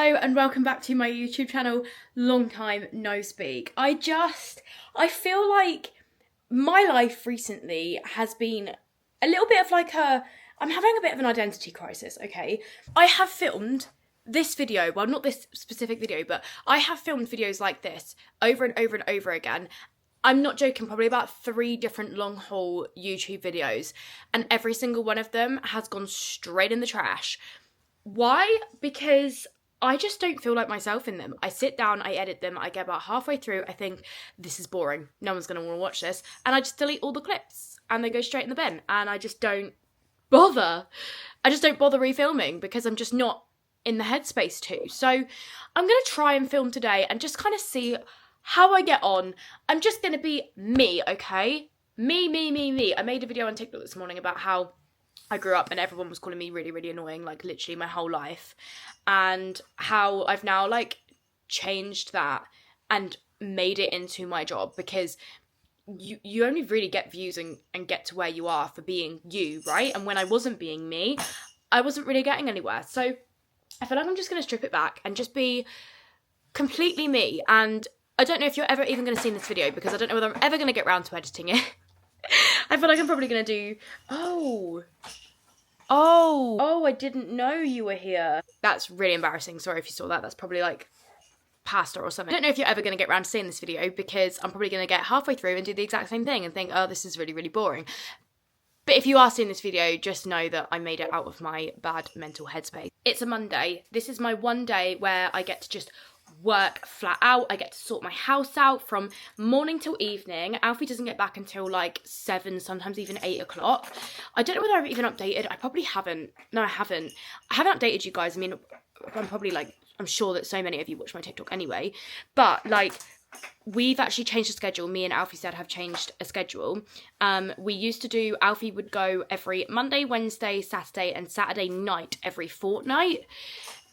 Hello and welcome back to my YouTube channel. Long time no speak. I feel like my life recently has been a little bit of like I'm having a bit of an identity crisis, okay? I have filmed this video, well not this specific video, but I have filmed videos like this over and over and over again. I'm not joking, probably about 3 different long haul YouTube videos, and every single one of them has gone straight in the trash. Why? Because I just don't feel like myself in them. I sit down, I edit them, I get about halfway through, I think, this is boring, no one's going to want to watch this, and I just delete all the clips, and they go straight in the bin, and I just don't bother. I just don't bother refilming, because I'm just not in the headspace to. So I'm going to try and film today, and just kind of see how I get on. I'm just going to be me, okay? Me. I made a video on TikTok this morning about how I grew up and everyone was calling me really, really annoying, like literally my whole life, and how I've now like changed that and made it into my job, because you only really get views and get to where you are for being you, right? And when I wasn't being me, I wasn't really getting anywhere. So I feel like I'm just going to strip it back and just be completely me. And I don't know if you're ever even going to see this video, because I don't know whether I'm ever going to get around to editing it. I feel like I'm probably going to do... Oh, I didn't know you were here. That's really embarrassing. Sorry if you saw that. That's probably like pasta or something. I don't know if you're ever going to get around to seeing this video, because I'm probably going to get halfway through and do the exact same thing and think, oh, this is really, really boring. But if you are seeing this video, just know that I made it out of my bad mental headspace. It's a Monday. This is my one day where I get to just work flat out. I get to sort my house out from morning till evening. Alfie doesn't get back until like 7, sometimes even 8 o'clock. I don't know whether I've even updated. I probably haven't. No, I haven't. I haven't updated you guys. I mean, I'm sure that so many of you watch my TikTok anyway. But like, we've actually changed the schedule. Me and Alfie's dad have changed a schedule. We used to do, Alfie would go every Monday, Wednesday, Saturday, and Saturday night every fortnight.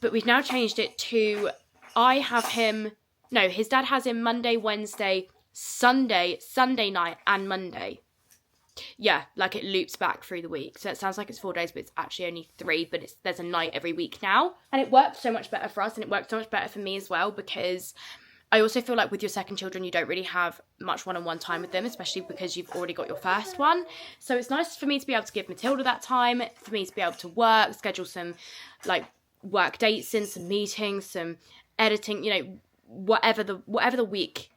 But we've now changed it to, his dad has him Monday, Wednesday, Sunday night, and Monday. Yeah, like it loops back through the week. So it sounds like it's 4 days, but it's actually only 3, but there's a night every week now. And it works so much better for us, and it works so much better for me as well, because I also feel like with your second children, you don't really have much one-on-one time with them, especially because you've already got your first one. So it's nice for me to be able to give Matilda that time, for me to be able to work, schedule some like work dates in, some meetings, some editing, whatever the week,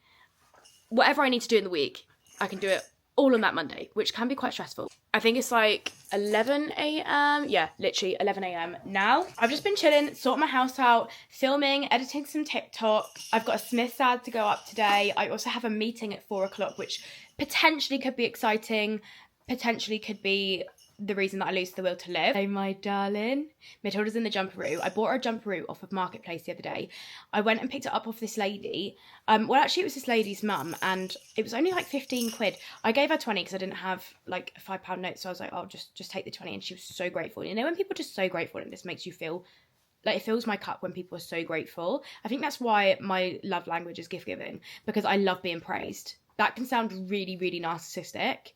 whatever I need to do in the week, I can do it all on that Monday, which can be quite stressful. I think it's like 11 a.m. Yeah, literally 11 a.m. now. I've just been chilling, sorting my house out, filming, editing some TikTok. I've got a Smith's ad to go up today. I also have a meeting at 4 o'clock, which potentially could be exciting, potentially could be the reason that I lose the will to live. Hey, my darling. Matilda's in the jumperoo. I bought her a jumperoo off of Marketplace the other day. I went and picked it up off this lady. Well, actually, it was this lady's mum, and it was only like 15 quid. I gave her 20 because I didn't have like a £5 note, so I was like, oh, just take the 20, and she was so grateful. You know, when people are just so grateful, and this makes you feel like, it fills my cup when people are so grateful. I think that's why my love language is gift giving, because I love being praised. That can sound really, really narcissistic.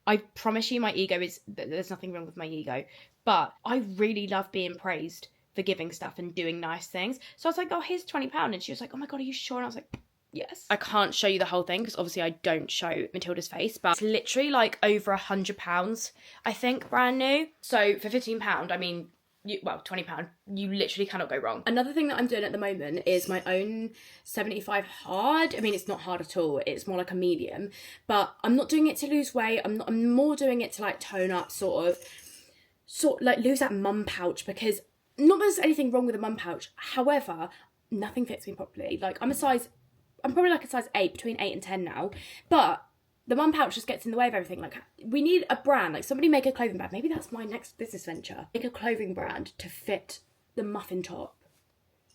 I promise you my ego is, there's nothing wrong with my ego, but I really love being praised for giving stuff and doing nice things. So I was like, oh, here's £20. And she was like, oh my God, are you sure? And I was like, yes. I can't show you the whole thing because obviously I don't show Matilda's face, but it's literally like over £100, I think, brand new. So for £15, I mean, £20, you literally cannot go wrong. Another thing that I'm doing at the moment is my own 75 hard. I mean, it's not hard at all. It's more like a medium, but I'm not doing it to lose weight. I'm more doing it to like tone up, sort like lose that mum pouch, because not that there's anything wrong with a mum pouch. However, nothing fits me properly. Like I'm probably like a size 8, between 8 and 10 now, but the mum pouch just gets in the way of everything. Like, we need a brand, like somebody make a clothing brand. Maybe that's my next business venture. Make a clothing brand to fit the muffin top,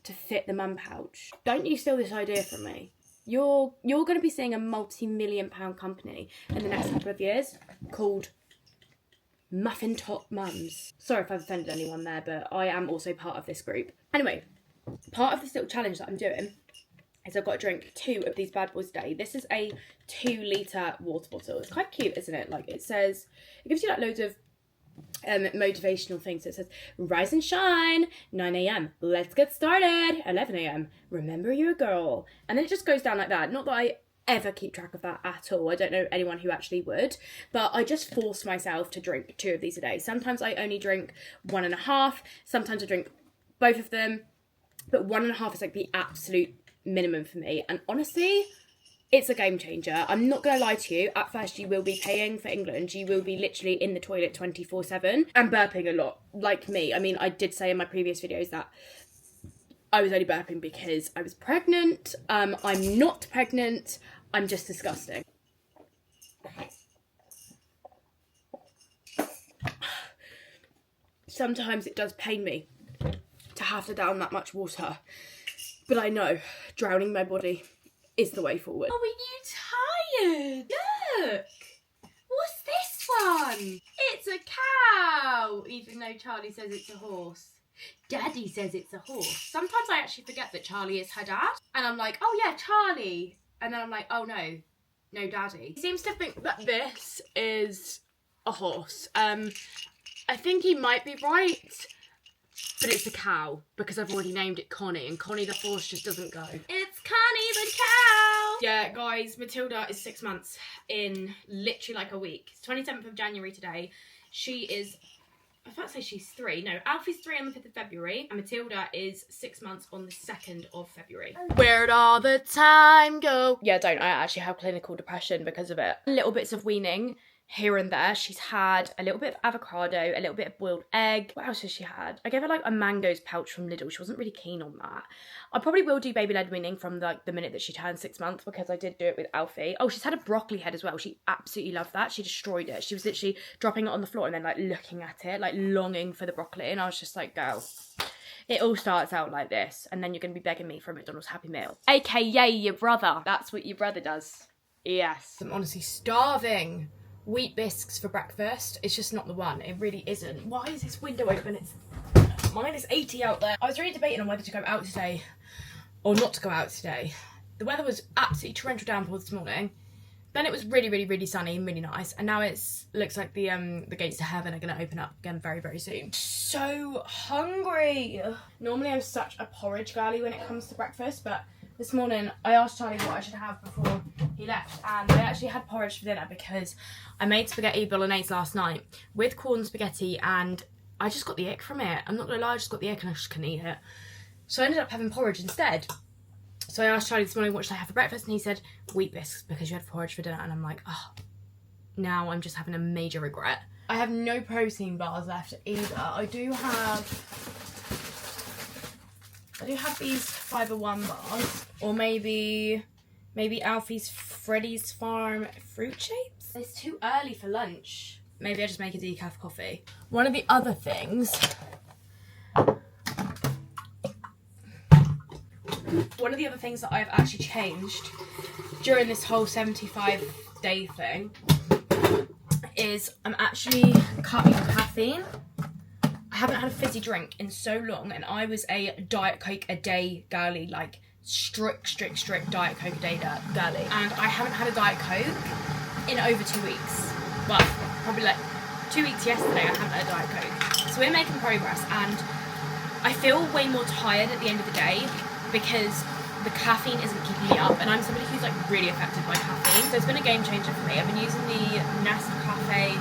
to fit the mum pouch. Don't you steal this idea from me. You're going to be seeing a multi-million-pound company in the next couple of years called Muffin Top Mums. Sorry if I've offended anyone there, but I am also part of this group. Anyway, part of this little challenge that I'm doing is I've got to drink 2 of these bad boys a day. This is a 2-litre water bottle. It's quite cute, isn't it? Like, it says, it gives you like loads of motivational thing. So it says, rise and shine, 9 a.m. Let's get started, 11 a.m. Remember you're a girl. And then it just goes down like that. Not that I ever keep track of that at all. I don't know anyone who actually would, but I just force myself to drink 2 of these a day. Sometimes I only drink 1.5. Sometimes I drink both of them, but 1.5 is like the absolute minimum for me. And honestly, it's a game changer. I'm not going to lie to you. At first, you will be paying for England. You will be literally in the toilet 24/7 and burping a lot, like me. I mean, I did say in my previous videos that I was only burping because I was pregnant. I'm not pregnant. I'm just disgusting. Sometimes it does pain me to have to down that much water. But I know drowning my body is the way forward. Oh, are you tired? Look! What's this one? It's a cow! Even though Charlie says it's a horse. Daddy says it's a horse. Sometimes I actually forget that Charlie is her dad. And I'm like, oh yeah, Charlie. And then I'm like, oh no, no Daddy. He seems to think that this is a horse. I think he might be right. But it's a cow, because I've already named it Connie, and Connie the horse just doesn't go. It's Connie the cow! Yeah, guys, Matilda is 6 months in literally like a week. It's 27th of January today. She is, I can't say she's 3. No, Alfie's 3 on the 5th of February, and Matilda is 6 months on the 2nd of February. Where'd all the time go? Yeah, I actually have clinical depression because of it. Little bits of weaning here and there. She's had a little bit of avocado, a little bit of boiled egg. What else has she had? I gave her like a mangoes pouch from Lidl. She wasn't really keen on that. I probably will do baby led weaning from like the minute that she turned 6 months, because I did do it with Alfie. Oh, she's had a broccoli head as well. She absolutely loved that. She destroyed it. She was literally dropping it on the floor and then like looking at it, like longing for the broccoli. And I was just like, girl, it all starts out like this, and then you're going to be begging me for a McDonald's Happy Meal. AKA your brother. That's what your brother does. Yes. I'm honestly starving. Wheat bisques for breakfast. It's just not the one. It really isn't. Why is this window open? It's -80 out there. I was really debating on whether to go out today or not to go out today. The weather was absolutely torrential downpour this morning. Then it was really, really, really sunny and really nice. And now it's looks like the gates to heaven are going to open up again very, very soon. So hungry. Normally I'm such a porridge girly when it comes to breakfast, but this morning I asked Charlie what I should have before he left, and I actually had porridge for dinner because I made spaghetti bolognese last night with corn spaghetti, and I just got the ick from it. I'm not gonna lie, I just got the ick and I just couldn't eat it. So I ended up having porridge instead. So I asked Charlie this morning what should I have for breakfast, and he said wheat bisques because you had porridge for dinner, and I'm like, oh, now I'm just having a major regret. I have no protein bars left either. I do have these Fibre One bars, or maybe Alfie's Freddy's Farm fruit shapes. It's too early for lunch. Maybe I just make a decaf coffee. One of the other things that I've actually changed during this whole 75-day thing is I'm actually cutting caffeine. I haven't had a fizzy drink in so long, and I was a Diet Coke a day girly, like strict Diet Coke a day girly, and I haven't had a Diet Coke in over 2 weeks. Well, probably like 2 weeks yesterday I haven't had a Diet Coke. So we're making progress, and I feel way more tired at the end of the day because the caffeine isn't keeping me up, and I'm somebody who's like really affected by caffeine. So it's been a game changer for me. I've been using the Nescafe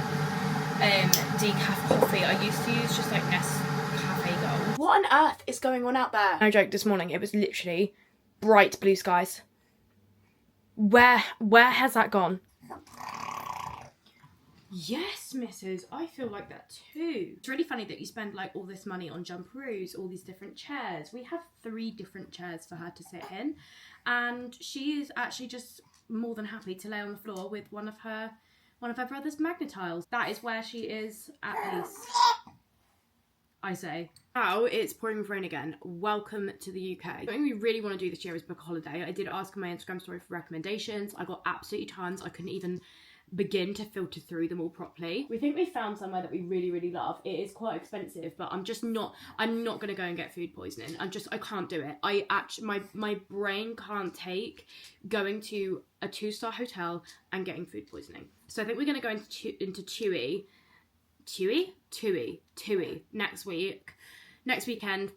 decaf coffee. I used to use just like Nescafe Gold. What on earth is going on out there? No joke, this morning it was literally bright blue skies. Where has that gone? Yes, missus, I feel like that too. It's really funny that you spend like all this money on jumperoos, all these different chairs. We have 3 different chairs for her to sit in, and she is actually just more than happy to lay on the floor with one of her brother's magnetiles. That is where she is at peace, I say. Now it's pouring with rain again. Welcome to the UK. Something we really want to do this year is book a holiday. I did ask on my Instagram story for recommendations. I got absolutely tons. I couldn't even begin to filter through them all properly. We think we found somewhere that we really, really love. It is quite expensive, but I'm not gonna go and get food poisoning. I can't do it. My brain can't take going to a 2-star hotel and getting food poisoning. So I think we're gonna go into TUI, Tui next weekend.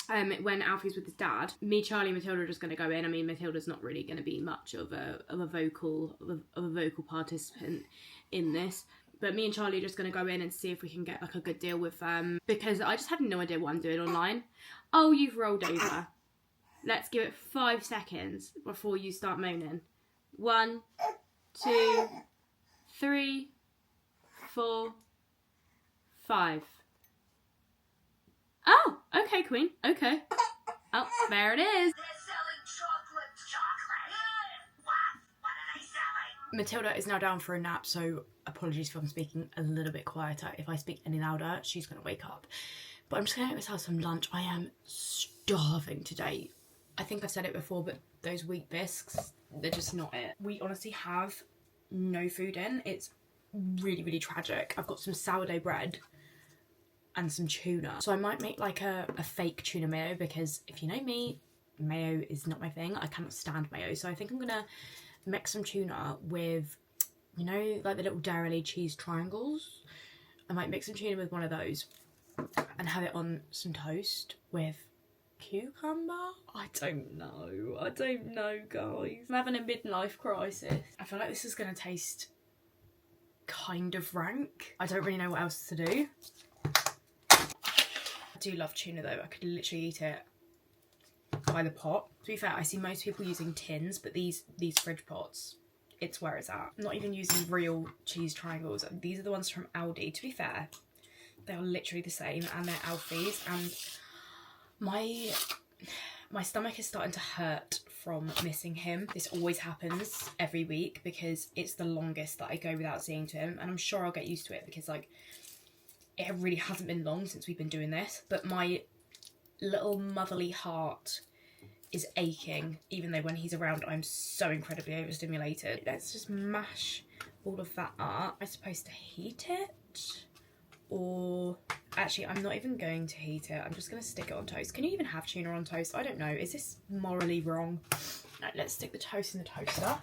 When Alfie's with his dad, me, Charlie, and Matilda are just going to go in. I mean, Matilda's not really going to be much of a vocal participant in this, but me and Charlie are just going to go in and see if we can get like a good deal with because I just have no idea what I'm doing online. Oh, you've rolled over. Let's give it 5 seconds before you start moaning. 1, 2, 3, 4, 5. Oh, okay, Queen. Okay. Oh, there it is. They're selling chocolate. What? What are they selling? Matilda is now down for a nap, so apologies if I'm speaking a little bit quieter. If I speak any louder, she's going to wake up. But I'm just going to get myself some lunch. I am starving today. I think I've said it before, but those wheat bisques, they're just not it. We honestly have no food in. It's really, really tragic. I've got some sourdough bread and some tuna. So I might make like a fake tuna mayo, because if you know me, mayo is not my thing. I cannot stand mayo. So I think I'm gonna mix some tuna with, you know, like the little Dairy cheese triangles. I might mix some tuna with one of those and have it on some toast with cucumber. I don't know, guys. I'm having a midlife crisis. I feel like this is gonna taste kind of rank. I don't really know what else to do. I do love tuna though. I could literally eat it by the pot. To be fair, I see most people using tins, but these fridge pots, it's where it's at. I'm not even using real cheese triangles. These are the ones from Aldi. To be fair, they are literally the same, and they're Alfie's, and my stomach is starting to hurt from missing him. This always happens every week because it's the longest that I go without seeing to him, and I'm sure I'll get used to it because like it really hasn't been long since we've been doing this, but my little motherly heart is aching, even though when he's around I'm so incredibly overstimulated. Let's just mash all of that up. Am I supposed to heat it? Or actually, I'm not even going to heat it. I'm just going to stick it on toast. Can you even have tuna on toast? I don't know. Is this morally wrong? Right, let's stick the toast in the toaster.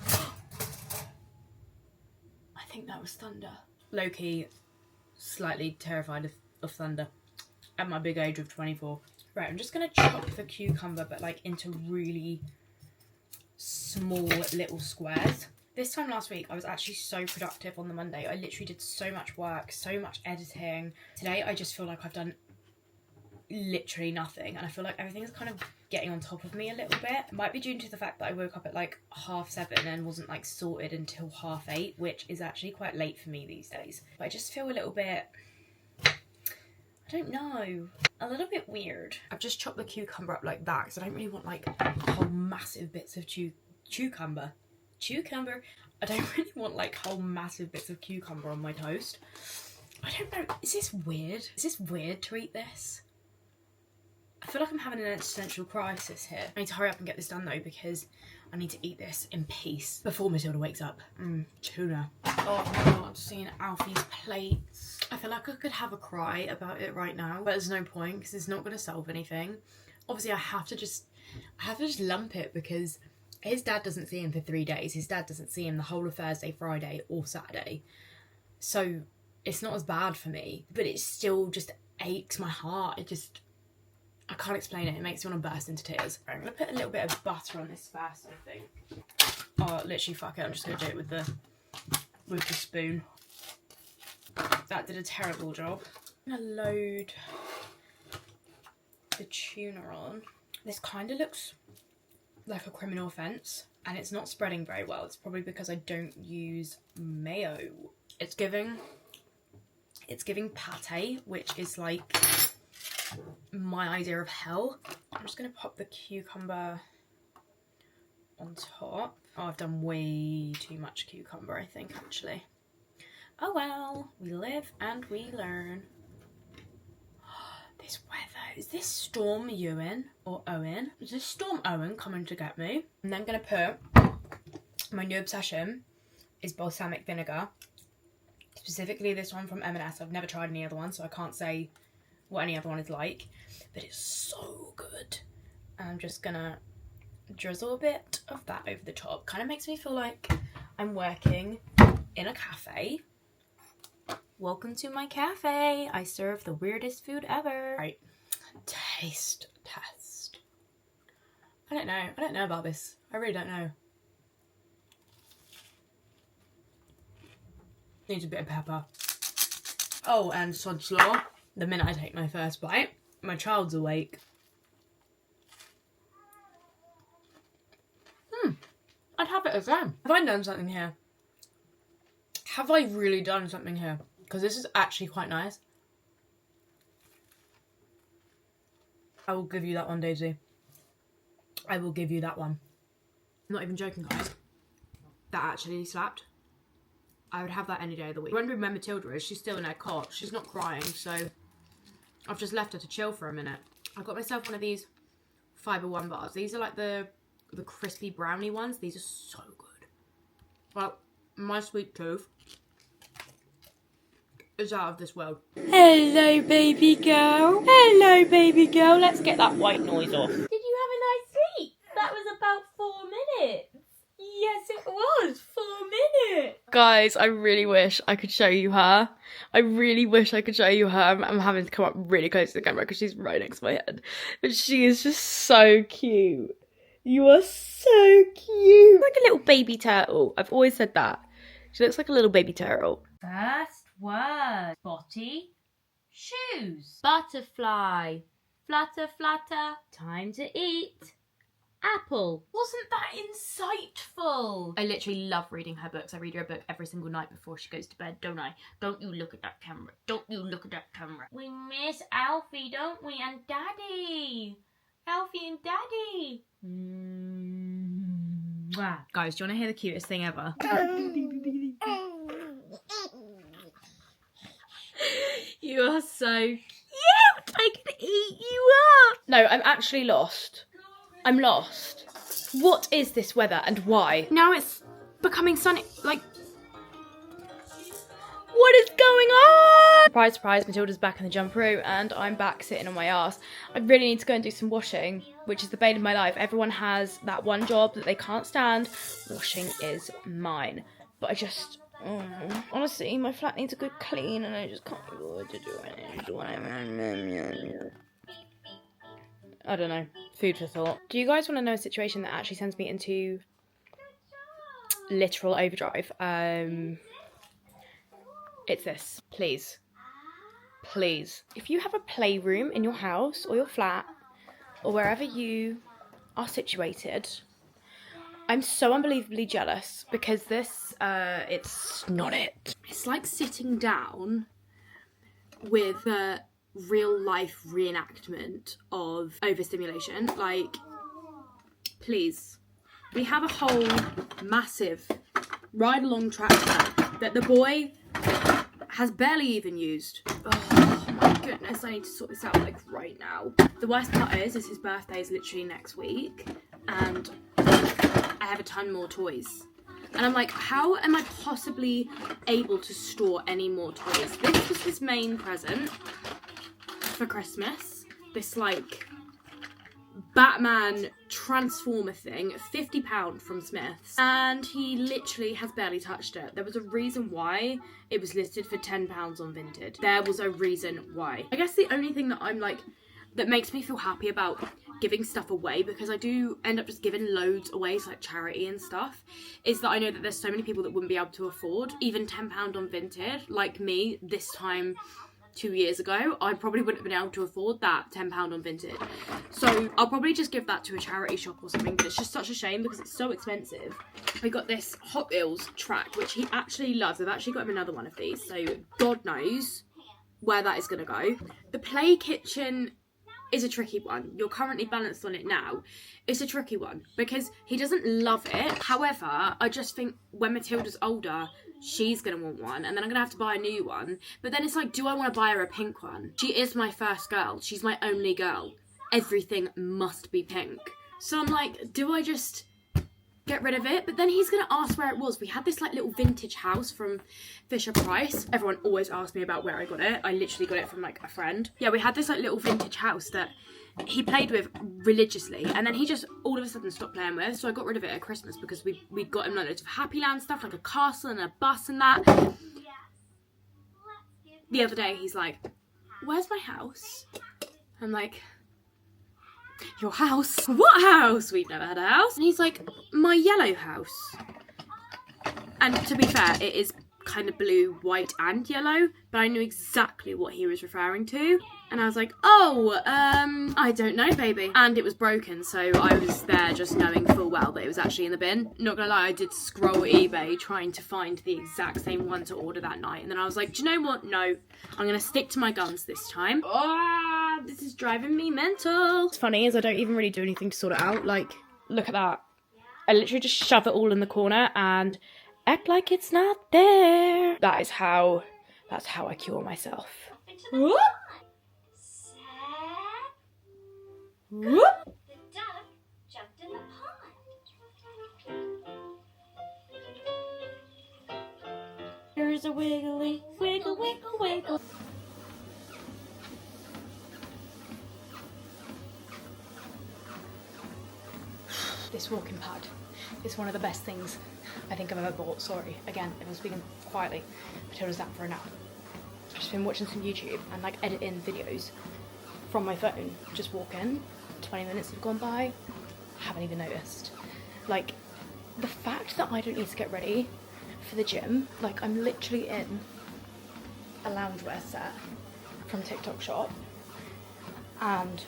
I think that was thunder. Low-key, slightly terrified of thunder at my big age of 24. Right, I'm just going to chop the cucumber, but like into really small little squares. This time last week, I was actually so productive on the Monday. I literally did so much work, so much editing. Today, I just feel like I've done literally nothing. And I feel like everything is kind of getting on top of me a little bit. It might be due to the fact that I woke up at like 7:30 and wasn't like sorted until 8:30, which is actually quite late for me these days. But I just feel a little bit, I don't know, a little bit weird. I've just chopped the cucumber up like that because I don't really want like whole massive bits of cucumber. I don't really want like whole massive bits of cucumber on my toast. I don't know, is this weird? Is this weird to eat this? I feel like I'm having an existential crisis here. I need to hurry up and get this done though, because I need to eat this in peace before Matilda wakes up. Tuna. Oh my god, seeing Alfie's plates. I feel like I could have a cry about it right now, but there's no point because it's not going to solve anything. Obviously I have to just lump it because his dad doesn't see him for 3 days. His dad doesn't see him the whole of Thursday, Friday or Saturday. So it's not as bad for me, but it still just aches my heart. I can't explain it. It makes me want to burst into tears. Right, I'm going to put a little bit of butter on this first, I think. Oh, literally, fuck it. I'm just going to do it with the spoon. That did a terrible job. I'm going to load the tuna on. This kind of looks like a criminal offence, and it's not spreading very well. It's probably because I don't use mayo. It's giving pate, which is like my idea of hell. I'm just gonna pop the cucumber on top. Oh, I've done way too much cucumber, I think, actually. Oh well, we live and we learn. This weather, is this Storm Ewan or Owen? Is this Storm Owen coming to get me? I'm then gonna put, my new obsession is balsamic vinegar. Specifically this one from M&S. I've never tried any other one, so I can't say what any other one is like, but it's so good. And I'm just gonna drizzle a bit of that over the top. Kind of makes me feel like I'm working in a cafe. Welcome to my cafe. I serve the weirdest food ever. Right. Taste test. I don't know about this. I really don't know. Needs a bit of pepper. Oh, and sod's law. The minute I take my first bite, my child's awake. I'd have it again. Have I done something here? Have I really done something here? Because this is actually quite nice. I will give you that one, Daisy. I will give you that one. I'm not even joking, guys. That actually slapped. I would have that any day of the week. Wondering where Matilda is. She's still in her cot. She's not crying, so I've just left her to chill for a minute. I got myself one of these Fibre One bars. These are like the crispy brownie ones. These are so good. Well, my sweet tooth is out of this world. Hello, baby girl. Hello, baby girl. Let's get that white noise off. Did you have a nice sleep? That was about 4 minutes. Yes, it was 4 minutes. Guys, I really wish I could show you her. I really wish I could show you her. I'm having to come up really close to the camera because she's right next to my head. But she is just so cute. You are so cute. Like a little baby turtle. I've always said that. She looks like a little baby turtle. First word. Spotty. Shoes. Butterfly. Flutter, flutter. Time to eat. Apple. Wasn't that insightful? I literally love reading her books. I read her a book every single night before she goes to bed, don't I? Don't you look at that camera. Don't you look at that camera. We miss Alfie, don't we? And Daddy. Alfie and Daddy. Mwah. Guys, do you want to hear the cutest thing ever? You are so cute. I can eat you up. No, I'm actually lost. I'm lost. What is this weather and why? Now it's becoming sunny. Like, what is going on? Surprise, surprise, Matilda's back in the jumperoo and I'm back sitting on my ass. I really need to go and do some washing, which is the bane of my life. Everyone has that one job that they can't stand. Washing is mine. But I just, honestly, my flat needs a good clean and I just can't be bothered to do it. I don't know. Food for thought. Do you guys want to know a situation that actually sends me into literal overdrive? It's this. Please. Please. If you have a playroom in your house or your flat or wherever you are situated, I'm so unbelievably jealous because this, it's not it. It's like sitting down with a real life reenactment of overstimulation. Like, please. We have a whole massive ride along tractor that the boy has barely even used. Oh my goodness, I need to sort this out like right now. The worst part is his birthday is literally next week and I have a ton more toys. And I'm like, how am I possibly able to store any more toys? This was his main present for Christmas. This like Batman Transformer thing, £50 from Smith's, and he literally has barely touched it. There was a reason why it was listed for £10 on Vinted. There was a reason why. I guess the only thing that I'm like, that makes me feel happy about giving stuff away, because I do end up just giving loads away to like charity and stuff, is that I know that there's so many people that wouldn't be able to afford even £10 on Vinted, like me this time 2 years ago. I probably wouldn't have been able to afford that £10 on Vinted. So I'll probably just give that to a charity shop or something, but it's just such a shame because it's so expensive. We got this Hot Wheels track, which he actually loves. I've actually got him another one of these, so God knows where that is going to go. The play kitchen is a tricky one. You're currently balanced on it now. It's a tricky one because he doesn't love it. However, I just think when Matilda's older, she's going to want one and then I'm going to have to buy a new one. But then it's like, do I want to buy her a pink one? She is my first girl. She's my only girl. Everything must be pink. So I'm like, do I just get rid of it? But then he's going to ask where it was. We had this like little vintage house from Fisher Price. Everyone always asks me about where I got it. I literally got it from like a friend. Yeah, we had this like little vintage house that he played with religiously and then he just all of a sudden stopped playing with, so I got rid of it at Christmas because we got him loads of Happy Land stuff, like a castle and a bus and that. The other day he's like, where's my house? I'm like, your house? What house? We've never had a house. And he's like, my yellow house. And to be fair, it is kind of blue, white and yellow, but I knew exactly what he was referring to. And I was like, oh, I don't know, baby. And it was broken, so I was there just knowing full well that it was actually in the bin. Not gonna lie, I did scroll eBay trying to find the exact same one to order that night. And then I was like, do you know what? No, I'm gonna stick to my guns this time. Oh, this is driving me mental. What's funny is I don't even really do anything to sort it out. Like, look at that. I literally just shove it all in the corner and act like it's not there. That's how I cure myself. Whoop. Whoop. The duck jumped in the pond. There's a wiggly, wiggle, wiggle, wiggle. This walking pad is one of the best things I think I've ever bought. Sorry, again, if I'm speaking quietly, Matilda's down for a nap. I've just been watching some YouTube and like editing videos from my phone, just walking. 20 minutes have gone by, haven't even noticed. Like, the fact that I don't need to get ready for the gym, like I'm literally in a loungewear set from TikTok shop and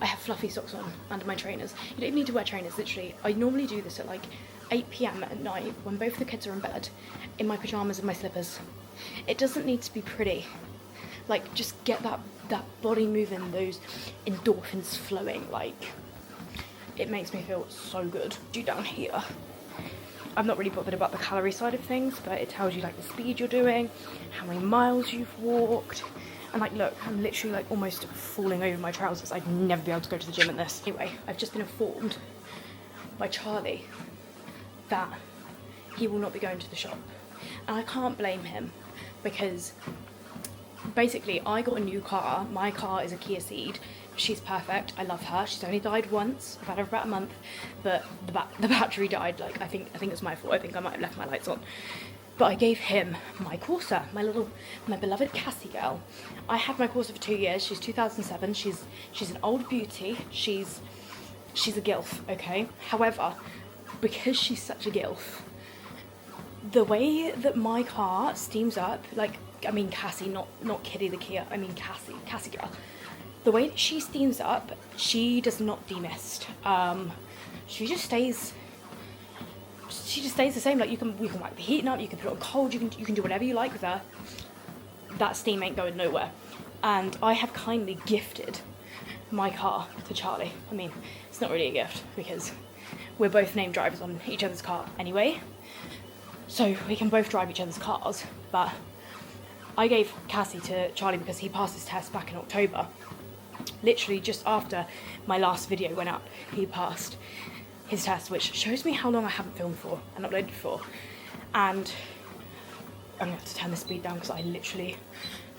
I have fluffy socks on under my trainers. You don't even need to wear trainers, literally. I normally do this at like 8 PM at night when both the kids are in bed, in my pyjamas and my slippers. It doesn't need to be pretty. Like, just get that body moving, those endorphins flowing. Like, it makes me feel so good. Do down here, I'm not really bothered about the calorie side of things, but it tells you like the speed you're doing, how many miles you've walked. And like, look, I'm literally like almost falling over my trousers. I'd never be able to go to the gym in this. Anyway, I've just been informed by Charlie that he will not be going to the shop. And I can't blame him because basically I got a new car. My car is a Kia Ceed. She's perfect. I love her. She's only died once. I've had her for about a month, but the battery died. Like, I think it was my fault. I think I might have left my lights on. But I gave him my Corsa, my beloved Cassie girl. I had my Corsa for 2 years. She's 2007. She's an old beauty. She's a gilf, okay? However, because she's such a gilf, the way that my car steams up, like, I mean Cassie, not Kitty the Kia, I mean Cassie girl. The way that she steams up, she does not demist. She just stays the same. Like, you can wipe the heating up, you can put it on cold, you can do whatever you like with her. That steam ain't going nowhere. And I have kindly gifted my car to Charlie. I mean, it's not really a gift because we're both named drivers on each other's car anyway, so we can both drive each other's cars. But I gave Cassie to Charlie because he passed his test back in October. Literally just after my last video went up, he passed his test, which shows me how long I haven't filmed for and uploaded for. And I'm gonna have to turn the speed down because I literally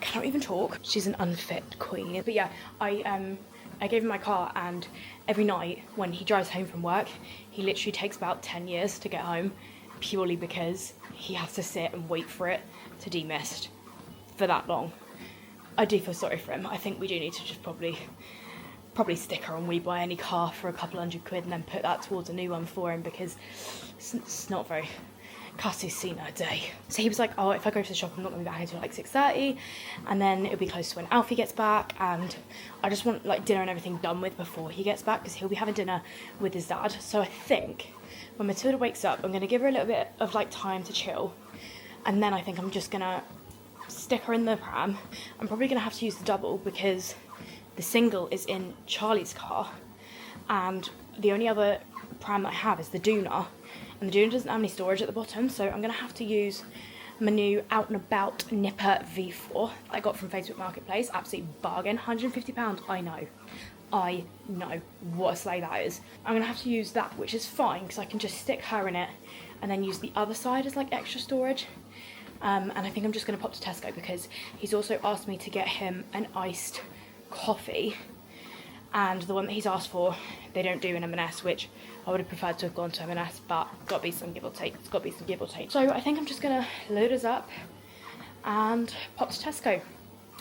cannot even talk. She's an unfit queen. But yeah, I gave him my car, and every night when he drives home from work, he literally takes about 10 years to get home, purely because he has to sit and wait for it to demist for that long. I do feel sorry for him. I think we do need to just probably stick her on We Buy Any car for a couple £100 and then put that towards a new one for him, because it's not very... Cassie's seen her day. So he was like, oh, if I go to the shop, I'm not going to be back until like 6:30, and then it'll be close to when Alfie gets back, and I just want like dinner and everything done with before he gets back, because he'll be having dinner with his dad. So I think when Matilda wakes up, I'm going to give her a little bit of like time to chill, and then I think I'm just going to stick her in the pram. I'm probably going to have to use the double because the single is in Charlie's car, and the only other pram that I have is the Doona. And the Doona doesn't have any storage at the bottom, so I'm going to have to use my new Out and About Nipper V4 I got from Facebook Marketplace. Absolute bargain. £150, I know. What a sleigh that is. I'm going to have to use that, which is fine, because I can just stick her in it and then use the other side as like extra storage. And I think I'm just going to pop to Tesco, because he's also asked me to get him an iced coffee. And the one that he's asked for, they don't do in M&S, which I would have preferred to have gone to M&S, but got to be some give or take. It's got to be some give or take. So I think I'm just going to load us up and pop to Tesco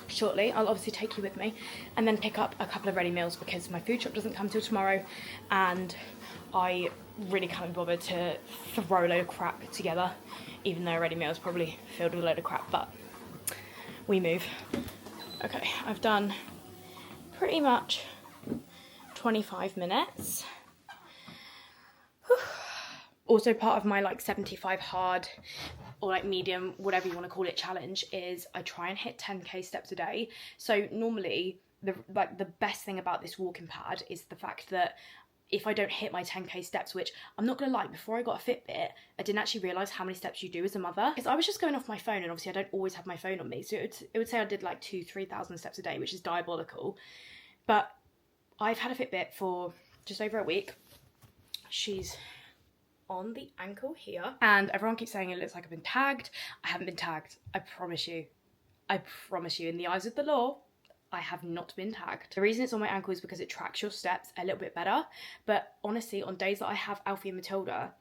shortly. I'll obviously take you with me, and then pick up a couple of ready meals because my food shop doesn't come till tomorrow, and I really can't be bothered to throw a load of crap together, even though a ready meal is probably filled with a load of crap, but we move. Okay, I've done pretty much 25 minutes. Whew. Also, part of my like 75 hard or like medium, whatever you want to call it, challenge is I try and hit 10k steps a day. So normally the best thing about this walking pad is the fact that if I don't hit my 10k steps, which I'm not gonna lie, before I got a Fitbit, I didn't actually realise how many steps you do as a mother. Because I was just going off my phone, and obviously I don't always have my phone on me. So it would say I did like 2,000-3,000 steps a day, which is diabolical. But I've had a Fitbit for just over a week. She's on the ankle here. And everyone keeps saying it looks like I've been tagged. I haven't been tagged. I promise you. I promise you, in the eyes of the law, I have not been tagged. The reason it's on my ankle is because it tracks your steps a little bit better. But honestly, on days that I have Alfie and Matilda,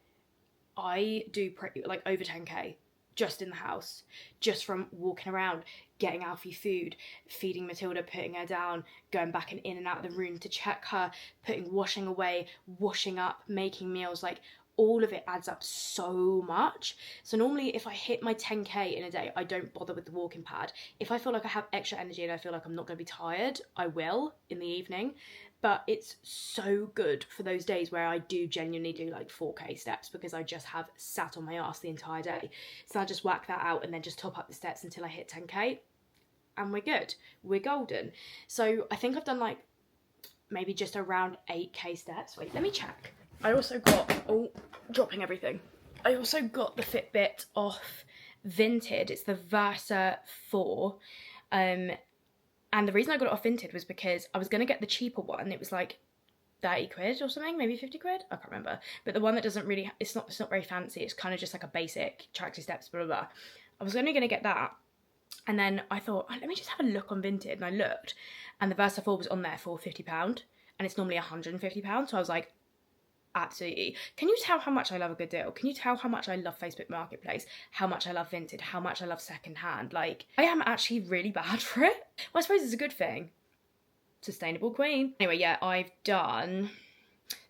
I do pretty like over 10k just in the house, just from walking around, getting Alfie food, feeding Matilda, putting her down, going back and in and out of the room to check her, washing away, washing up, making meals. Like, all of it adds up so much. So normally if I hit my 10k in a day, I don't bother with the walking pad. If I feel like I have extra energy and I feel like I'm not going to be tired, I will in the evening. But it's so good for those days where I do genuinely do like 4k steps because I just have sat on my ass the entire day. So I just whack that out and then just top up the steps until I hit 10k, and we're good. We're golden. So I think I've done like maybe just around 8k steps. Wait, let me check. I also got, dropping everything. I also got the Fitbit off Vinted. It's the Versa 4. And the reason I got it off Vinted was because I was going to get the cheaper one. It was like 30 quid or something, maybe 50 quid. I can't remember. But the one that doesn't really, it's not very fancy. It's kind of just like a basic tracks your steps, blah, blah, blah. I was only going to get that. And then I thought, oh, let me just have a look on Vinted. And I looked, and the Versa 4 was on there for £50. And it's normally £150. So I was like, absolutely. Can you tell how much I love a good deal? Can you tell how much I love Facebook Marketplace? How much I love Vinted? How much I love secondhand? Like, I am actually really bad for it. Well, I suppose it's a good thing. Sustainable queen. Anyway, yeah, I've done...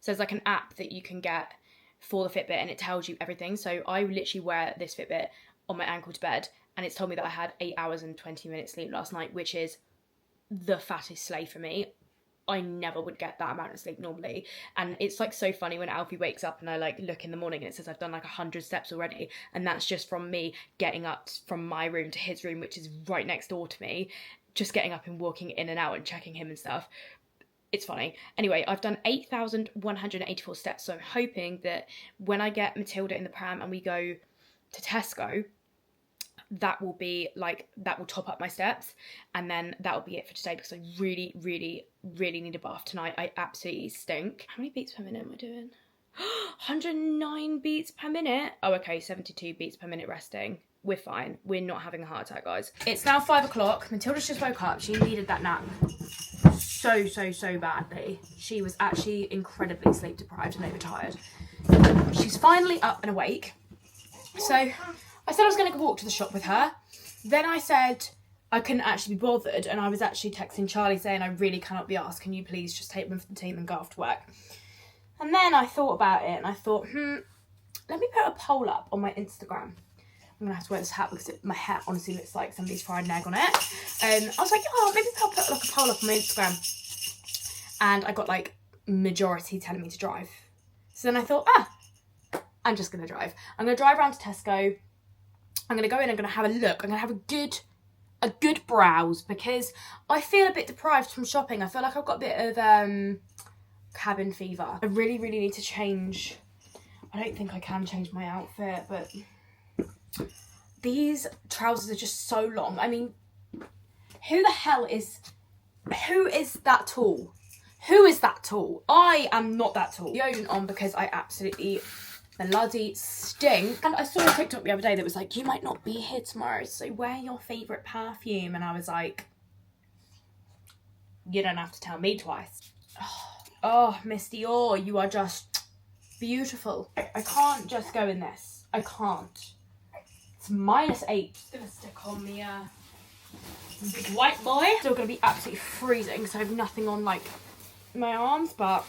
So there's like an app that you can get for the Fitbit and it tells you everything. So I literally wear this Fitbit on my ankle to bed, and it's told me that I had 8 hours and 20 minutes sleep last night, which is the fattest slay for me. I never would get that amount of sleep normally. And it's like so funny when Alfie wakes up and I like look in the morning and it says I've done like 100 steps already. And that's just from me getting up from my room to his room, which is right next door to me, just getting up and walking in and out and checking him and stuff. It's funny. Anyway, I've done 8,184 steps. So I'm hoping that when I get Matilda in the pram and we go to Tesco, that will be like, that will top up my steps, and then that'll be it for today because I really need a bath tonight. I absolutely stink. How many beats per minute am I doing? 109 beats per minute. Oh, okay, 72 beats per minute resting. We're fine. We're not having a heart attack, guys. It's now 5 o'clock. Matilda's just woke up. She needed that nap so badly. She was actually incredibly sleep deprived and overtired. She's finally up and awake. So I said I was going to go walk to the shop with her. Then I said I couldn't actually be bothered, and I was actually texting Charlie saying I really cannot be asked. Can you please just take them for the team and go off to work? And then I thought about it, and I thought, let me put a poll up on my Instagram. I'm going to have to wear this hat because my hat honestly looks like somebody's fried an egg on it. I was like, oh, maybe I'll put like a poll up on my Instagram. And I got like majority telling me to drive. So then I thought, I'm just going to drive. I'm going to drive around to Tesco. I'm going to go in, I'm going to have a look. I'm going to have a good browse because I feel a bit deprived from shopping. I feel like I've got a bit of cabin fever. I really need to change. I don't think I can change my outfit, but these trousers are just so long. I mean, who is that tall? Who is that tall? I am not that tall. Deodorant on because I absolutely bloody stink. And I saw a TikTok the other day that was like, you might not be here tomorrow, so wear your favourite perfume. And I was like, you don't have to tell me twice. Oh, Miss Dior, you are just beautiful. I can't just go in this. I can't. It's -8. Just gonna stick on the big white boy. Still gonna be absolutely freezing because I have nothing on like my arms, but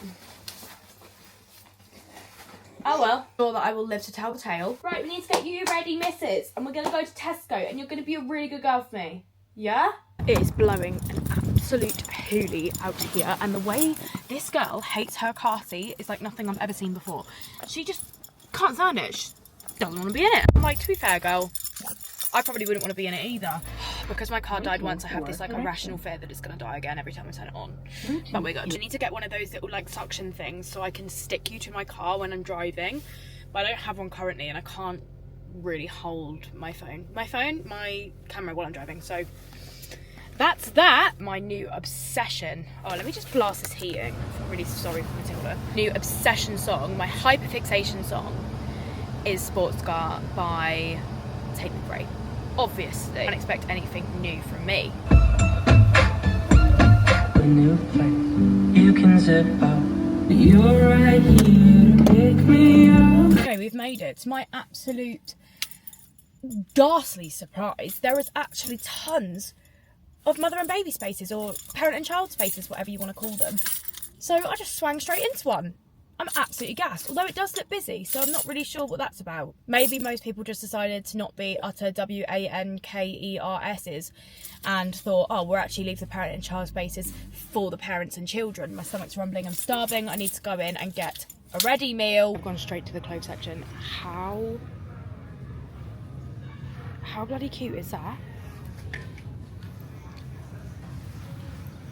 oh well. Sure that I will live to tell the tale. Right, we need to get you ready, missus, and we're gonna go to Tesco, and you're gonna be a really good girl for me. Yeah? It is blowing an absolute hoolie out here, and the way this girl hates her car seat is like nothing I've ever seen before. She just can't stand it. She doesn't want to be in it. I'm like, to be fair, girl, I probably wouldn't want to be in it either. Because my car died once, I have this like irrational fear that it's going to die again every time I turn it on. But we're good. I need to get one of those little like suction things so I can stick you to my car when I'm driving. But I don't have one currently, and I can't really hold my camera while I'm driving. So that's that. My new obsession. Oh, let me just blast this heating. I'm really sorry for Matilda. New obsession song, my hyperfixation song, is Sports Car by Take Me Free. Obviously, can't expect anything new from me. A new place you can zip out. You're right here to pick me up. Okay, we've made it. To my absolute ghastly surprise, there is actually tons of mother and baby spaces, or parent and child spaces, whatever you want to call them. So I just swang straight into one. I'm absolutely gassed, although it does look busy, so I'm not really sure what that's about. Maybe most people just decided to not be utter WANKERS's and thought, oh, we'll actually leave the parent and child spaces for the parents and children. My stomach's rumbling, I'm starving, I need to go in and get a ready meal. I've gone straight to the clothes section. How bloody cute is that?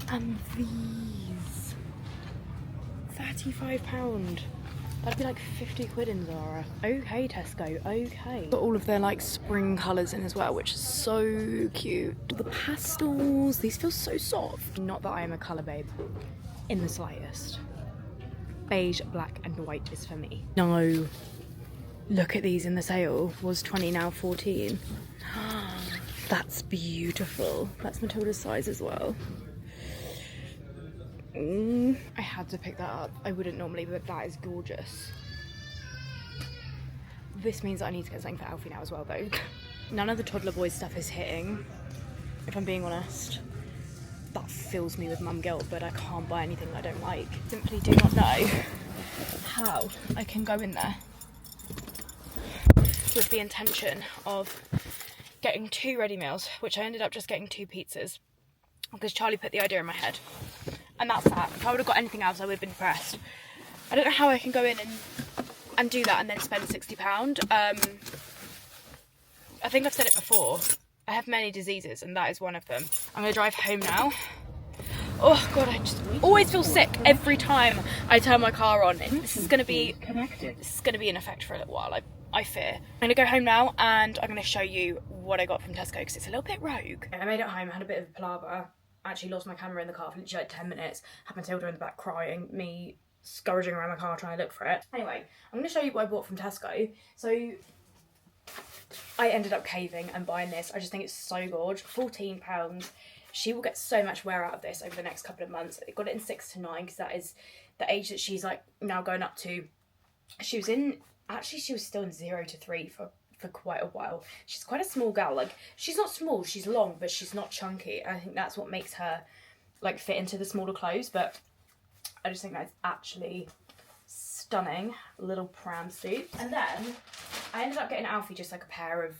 And these, £35. That'd be like 50 quid in Zara. Okay, Tesco, okay. Got all of their like spring colours in as well, which is so cute. The pastels, these feel so soft. Not that I am a colour babe in the slightest. Beige, black and white is for me. No, look at these in the sale. Was 20, now 14. That's beautiful. That's Matilda's size as well. I had to pick that up. I wouldn't normally, but that is gorgeous. This means that I need to get something for Alfie now as well, though. None of the toddler boy stuff is hitting, if I'm being honest. That fills me with mum guilt, but I can't buy anything I don't like. Simply do not know how I can go in there with the intention of getting 2 ready meals, which I ended up just getting 2 pizzas because Charlie put the idea in my head. And that's that. If I would have got anything else, I would have been depressed. I don't know how I can go in and do that and then spend £60. I think I've said it before. I have many diseases and that is one of them. I'm going to drive home now. Oh God, I just always feel sick every time I turn my car on. This is going to be in effect for a little while, I fear. I'm going to go home now and I'm going to show you what I got from Tesco because it's a little bit rogue. I made it home, had a bit of a palaver. Actually lost my camera in the car for literally like 10 minutes. Had Matilda in the back crying, me scourging around my car trying to look for it. Anyway, I'm going to show you what I bought from Tesco. So I ended up caving and buying this. I just think it's so gorgeous. £14. She will get so much wear out of this over the next couple of months. I got it in 6 to 9 because that is the age that she's like now going up to. She was still in 0 to 3 for quite a while. She's quite a small gal. Like, she's not small, she's long, but she's not chunky. I think that's what makes her like fit into the smaller clothes, but I just think that's actually stunning. Little pram suit. And then I ended up getting Alfie just like a pair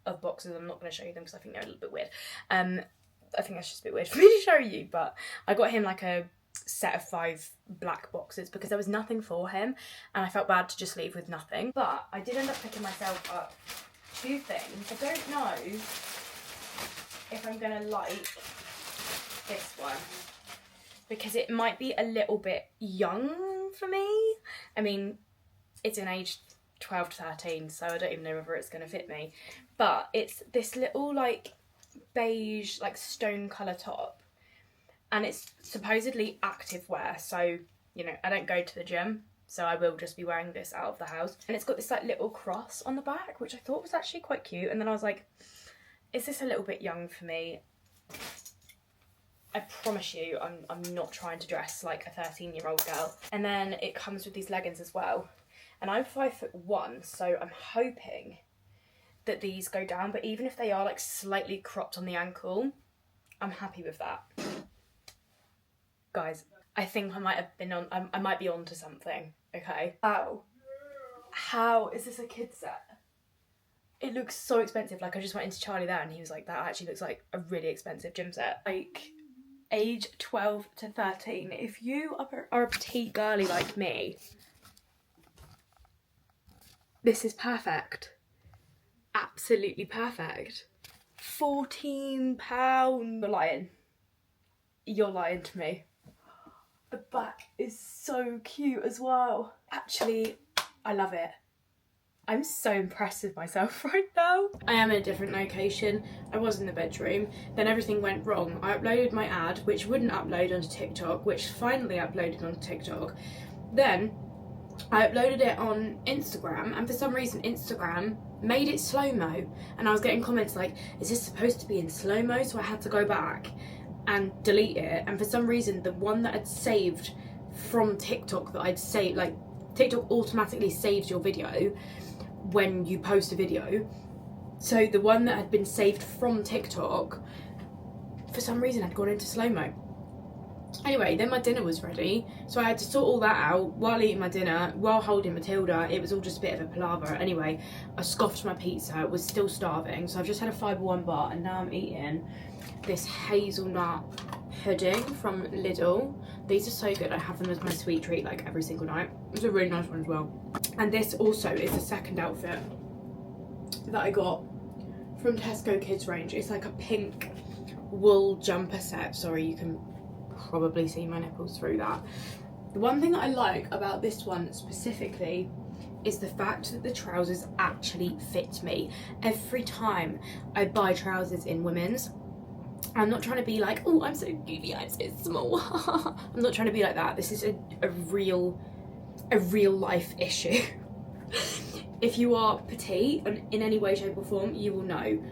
of boxers. I'm not going to show you them because I think they're a little bit weird. I think that's just a bit weird for me to show you, but I got him like a set of 5 black boxes because there was nothing for him and I felt bad to just leave with nothing. But I did end up picking myself up 2 things. I don't know if I'm gonna like this one because it might be a little bit young for me. I mean, it's in age 12 to 13, so I don't even know whether it's gonna fit me, but it's this little like beige like stone colour top. And it's supposedly active wear, so, you know, I don't go to the gym, so I will just be wearing this out of the house. And it's got this like little cross on the back, which I thought was actually quite cute. And then I was like, is this a little bit young for me? I promise you, I'm not trying to dress like a 13-year-old girl. And then it comes with these leggings as well. And I'm 5'1", so I'm hoping that these go down, but even if they are like slightly cropped on the ankle, I'm happy with that. Guys, I think I might be onto something, okay? How is this a kid set? It looks so expensive. Like, I just went into Charlie there and he was like, that actually looks like a really expensive gym set. Like, age 12 to 13, if you are a petite girly like me, this is perfect. Absolutely perfect. £14. You're lying to me. The back is so cute as well. Actually, I love it. I'm so impressed with myself right now. I am in a different location. I was in the bedroom, then everything went wrong. I uploaded my ad, which wouldn't upload onto TikTok, which finally uploaded onto TikTok. Then I uploaded it on Instagram, and for some reason Instagram made it slow-mo, and I was getting comments like, is this supposed to be in slow-mo? So I had to go back and delete it, and for some reason the one that I'd saved from TikTok that I'd saved, like, TikTok automatically saves your video when you post a video, so the one that had been saved from TikTok for some reason had gone into slow-mo. Anyway, then my dinner was ready, so I had to sort all that out while eating my dinner, while holding Matilda. It was all just a bit of a palaver. Anyway, I scoffed my pizza, was still starving, so I've just had a fibre one bar, and now I'm eating this hazelnut pudding from Lidl. These are so good. I have them as my sweet treat like every single night. It's a really nice one as well. And this also is the second outfit that I got from Tesco Kids range. It's like a pink wool jumper set. Sorry, you can probably see my nipples through that. The one thing that I like about this one specifically is the fact that the trousers actually fit me. Every time I buy trousers in women's, I'm not trying to be like, oh, I'm so goofy, I'm so small. I'm not trying to be like that. This is a real life issue. If you are petite in any way, shape or form, you will know.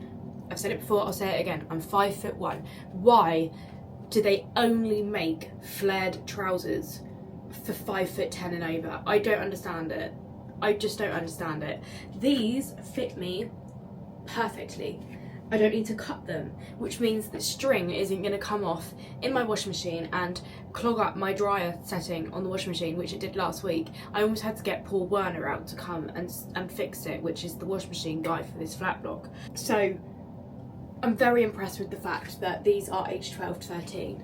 I've said it before, I'll say it again. I'm 5'1". Why do they only make flared trousers for 5'10" and over? I don't understand it. I just don't understand it. These fit me perfectly. I don't need to cut them, which means the string isn't going to come off in my washing machine and clog up my dryer setting on the washing machine, which it did last week. I almost had to get Paul Werner out to come and fix it, which is the washing machine guy for this flat block. So I'm very impressed with the fact that these are age 12 to 13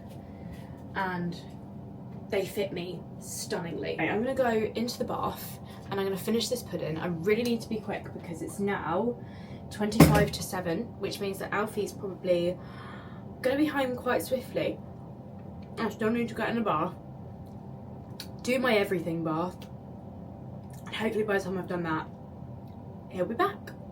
and they fit me stunningly. I'm going to go into the bath and I'm going to finish this pudding. I really need to be quick because it's now 25 to 7, which means that Alfie's probably going to be home quite swiftly. I still need to get in the bath, do my everything bath, and hopefully by the time I've done that, he'll be back.